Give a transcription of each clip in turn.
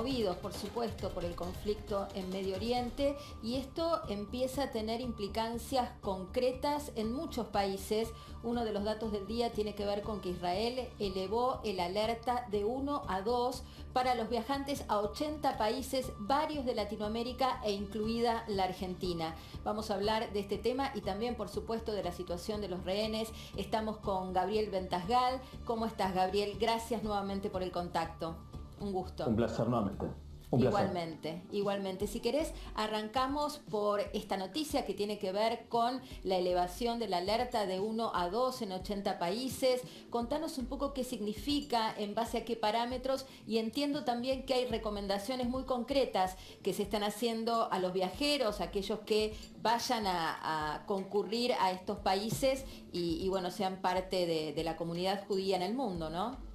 conmovidos, por supuesto, por el conflicto en Medio Oriente, y esto empieza a tener implicancias concretas en muchos países. Uno de los datos del día tiene que ver con que Israel elevó el alerta de 1 a 2 para los viajantes a 80 países, varios de Latinoamérica e incluida la Argentina. Vamos a hablar de este tema y también, por supuesto, de la situación de los rehenes. Estamos con Gabriel Ventasgal. ¿Cómo estás, Gabriel? Gracias nuevamente por el contacto. Un gusto. Un placer nuevamente. Un placer. Igualmente, igualmente. Si querés, arrancamos por esta noticia que tiene que ver con la elevación de la alerta de 1 a 2 en 80 países. Contanos un poco qué significa, en base a qué parámetros, y entiendo también que hay recomendaciones muy concretas que se están haciendo a los viajeros, a aquellos que vayan a concurrir a estos países y bueno, sean parte de la comunidad judía en el mundo, ¿no?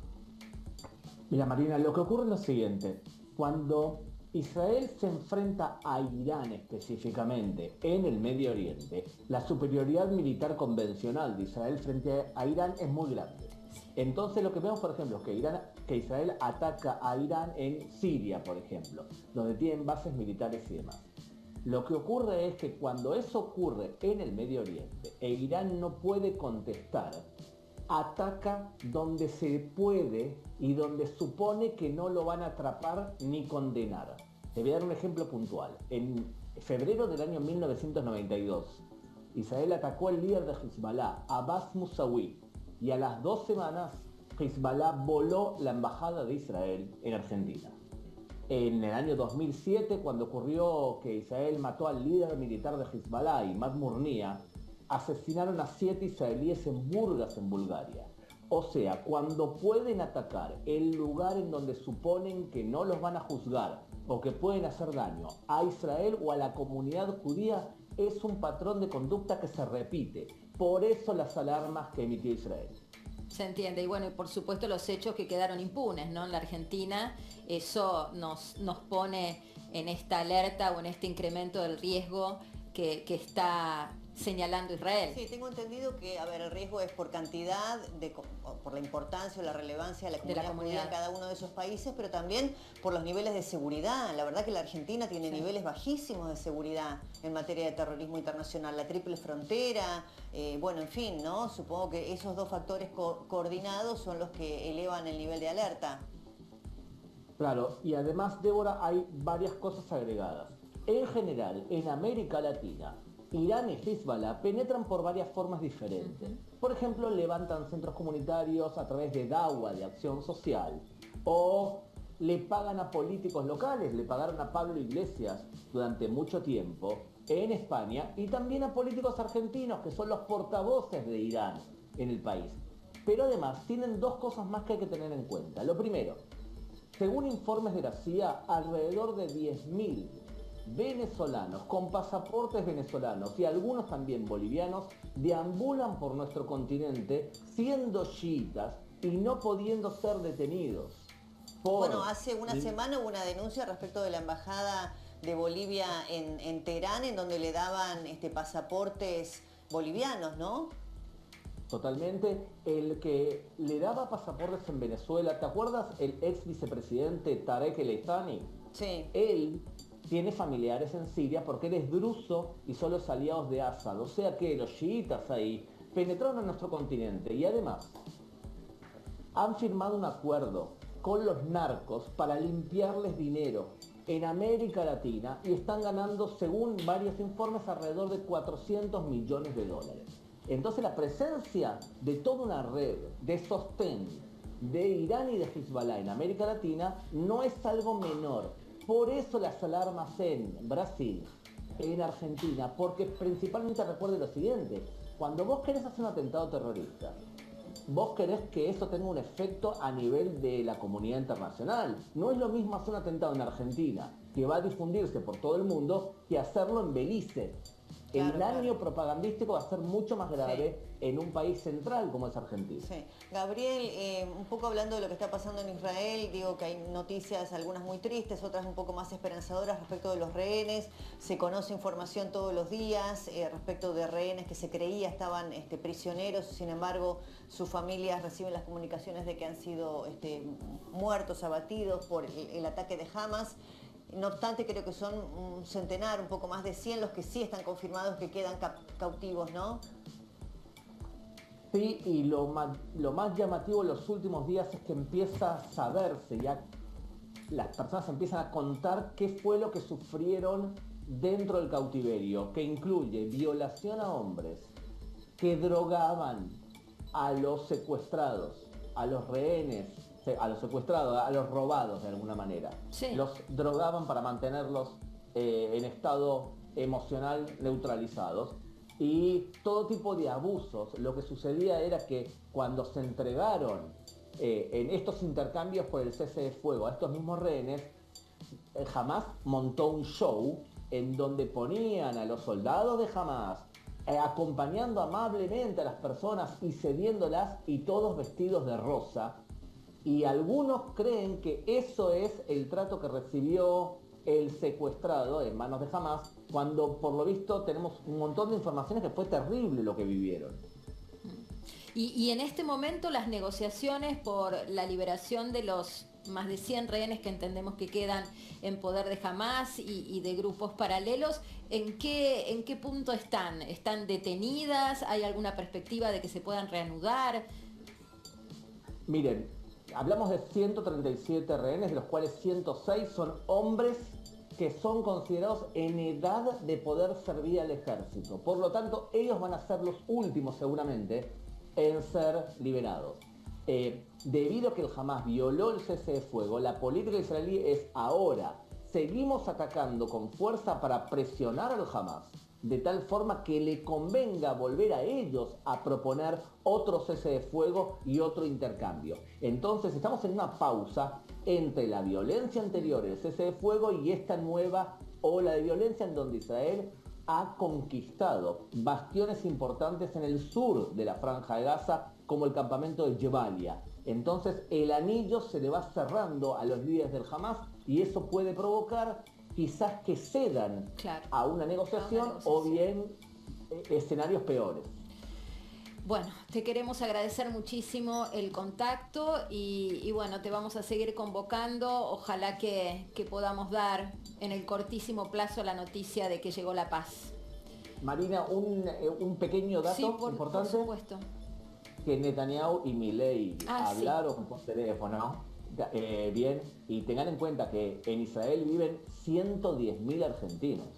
Mira, Marina, lo que ocurre es lo siguiente. Cuando Israel se enfrenta a Irán específicamente en el Medio Oriente, la superioridad militar convencional de Israel frente a Irán es muy grande. Entonces lo que vemos, por ejemplo, es que Israel ataca a Irán en Siria, por ejemplo, donde tienen bases militares y demás. Lo que ocurre es que cuando eso ocurre en el Medio Oriente e Irán no puede contestar, ataca donde se puede y donde supone que no lo van a atrapar ni condenar. Te voy a dar un ejemplo puntual. En febrero del año 1992, Israel atacó al líder de Hezbollah, Abbas Musawi, y a las 2 semanas Hezbollah voló la embajada de Israel en Argentina. En el año 2007, cuando ocurrió que Israel mató al líder militar de Hezbollah, Imad Murnia, asesinaron a 7 israelíes en Burgas, en Bulgaria. O sea, cuando pueden atacar el lugar en donde suponen que no los van a juzgar o que pueden hacer daño a Israel o a la comunidad judía, es un patrón de conducta que se repite. Por eso las alarmas que emitió Israel. Se entiende, y bueno, y por supuesto los hechos que quedaron impunes, ¿no? En la Argentina, eso nos pone en esta alerta o en este incremento del riesgo que está señalando Israel. Sí, tengo entendido que, a ver, el riesgo es por cantidad, por la importancia o la relevancia de la comunidad en cada uno de esos países, pero también por los niveles de seguridad. La verdad que la Argentina tiene niveles bajísimos de seguridad en materia de terrorismo internacional, la triple frontera, bueno, en fin, ¿no? Supongo que esos dos factores coordinados son los que elevan el nivel de alerta. Claro, y además, Débora, hay varias cosas agregadas. En general, en América Latina, Irán y Hezbollah penetran por varias formas diferentes. Por ejemplo, levantan centros comunitarios a través de Dawa, de acción social, o le pagan a políticos locales, le pagaron a Pablo Iglesias durante mucho tiempo en España, y también a políticos argentinos, que son los portavoces de Irán en el país. Pero además tienen dos cosas más que hay que tener en cuenta. Lo primero, según informes de la CIA, alrededor de 10.000 venezolanos con pasaportes venezolanos y algunos también bolivianos deambulan por nuestro continente siendo chiitas y no pudiendo ser detenidos. Bueno, hace una semana hubo una denuncia respecto de la embajada de Bolivia en Teherán, en donde le daban pasaportes bolivianos, ¿no? Totalmente. El que le daba pasaportes en Venezuela, ¿te acuerdas el ex vicepresidente Tarek El Aithami? Sí. Él tiene familiares en Siria porque él es druso y son los aliados de Assad. O sea que los chiitas ahí penetraron en nuestro continente y además han firmado un acuerdo con los narcos para limpiarles dinero en América Latina y están ganando, según varios informes, alrededor de 400 millones de dólares. Entonces la presencia de toda una red de sostén de Irán y de Hezbollah en América Latina no es algo menor. Por eso las alarmas en Brasil, en Argentina, porque principalmente recuerde lo siguiente: cuando vos querés hacer un atentado terrorista, vos querés que eso tenga un efecto a nivel de la comunidad internacional. No es lo mismo hacer un atentado en Argentina, que va a difundirse por todo el mundo, que hacerlo en Belice. el daño propagandístico va a ser mucho más grave en un país central como es Argentina. Sí. Gabriel, un poco hablando de lo que está pasando en Israel, digo que hay noticias, algunas muy tristes, otras un poco más esperanzadoras respecto de los rehenes. Se conoce información todos los días respecto de rehenes que se creía estaban prisioneros, sin embargo sus familias reciben las comunicaciones de que han sido muertos, abatidos por el ataque de Hamas. No obstante, creo que son un centenar, un poco más de 100 los que sí están confirmados que quedan cautivos, ¿no? Sí, y lo más llamativo en los últimos días es que empieza a saberse, ya las personas empiezan a contar qué fue lo que sufrieron dentro del cautiverio, que incluye violación a hombres, que drogaban a los secuestrados, a los rehenes, a los secuestrados, a los robados de alguna manera. Sí. Los drogaban para mantenerlos en estado emocional neutralizados. Y todo tipo de abusos. Lo que sucedía era que cuando se entregaron en estos intercambios por el cese de fuego a estos mismos rehenes, Hamas montó un show en donde ponían a los soldados de Hamas acompañando amablemente a las personas y cediéndolas, y todos vestidos de rosa. Y algunos creen que eso es el trato que recibió el secuestrado en manos de Hamas, cuando por lo visto tenemos un montón de informaciones que fue terrible lo que vivieron. Y en este momento las negociaciones por la liberación de los más de 100 rehenes que entendemos que quedan en poder de Hamas y de grupos paralelos, ¿en qué punto están? ¿Están detenidas? ¿Hay alguna perspectiva de que se puedan reanudar? Miren, hablamos de 137 rehenes, de los cuales 106 son hombres que son considerados en edad de poder servir al ejército. Por lo tanto, ellos van a ser los últimos seguramente en ser liberados. Debido a que el Hamas violó el cese de fuego, la política israelí es ahora, seguimos atacando con fuerza para presionar al Hamas, de tal forma que le convenga volver a ellos a proponer otro cese de fuego y otro intercambio. Entonces estamos en una pausa entre la violencia anterior, el cese de fuego, y esta nueva ola de violencia en donde Israel ha conquistado bastiones importantes en el sur de la Franja de Gaza, como el campamento de Jebalia. Entonces el anillo se le va cerrando a los líderes del Hamas, y eso puede provocar quizás que cedan a una negociación o bien escenarios peores. Bueno, te queremos agradecer muchísimo el contacto y bueno, te vamos a seguir convocando. Ojalá que podamos dar en el cortísimo plazo la noticia de que llegó la paz. Marina, un pequeño dato importante. Por supuesto. Que Netanyahu y Milei hablaron por teléfono, bien, y tengan en cuenta que en Israel viven 110.000 argentinos,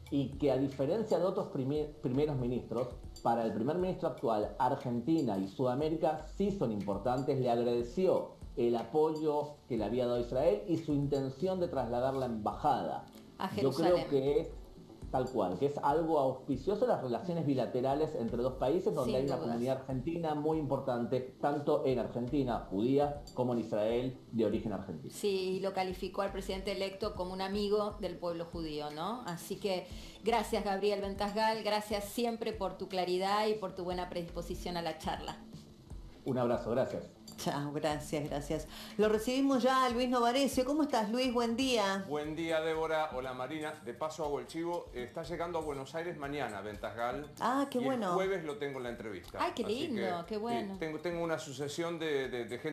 y que a diferencia de otros primeros ministros, para el primer ministro actual, Argentina y Sudamérica sí son importantes. Le agradeció el apoyo que le había dado Israel y su intención de trasladar la embajada. A Jerusalén. Yo creo que es tal cual, que es algo auspicioso las relaciones bilaterales entre dos países, donde hay una comunidad argentina muy importante, tanto en Argentina, judía, como en Israel, de origen argentino. Sí, lo calificó al presidente electo como un amigo del pueblo judío, ¿no? Así que gracias, Gabriel Ventasgal, gracias siempre por tu claridad y por tu buena predisposición a la charla. Un abrazo, gracias. Chao, gracias. Lo recibimos ya a Luis Novarecio. ¿Cómo estás, Luis? Buen día. Buen día, Débora. Hola, Marina. De paso hago el chivo. Está llegando a Buenos Aires mañana, Ventasgal. Ah, qué bueno. El jueves lo tengo en la entrevista. Ay, qué lindo, qué bueno. Tengo una sucesión de gente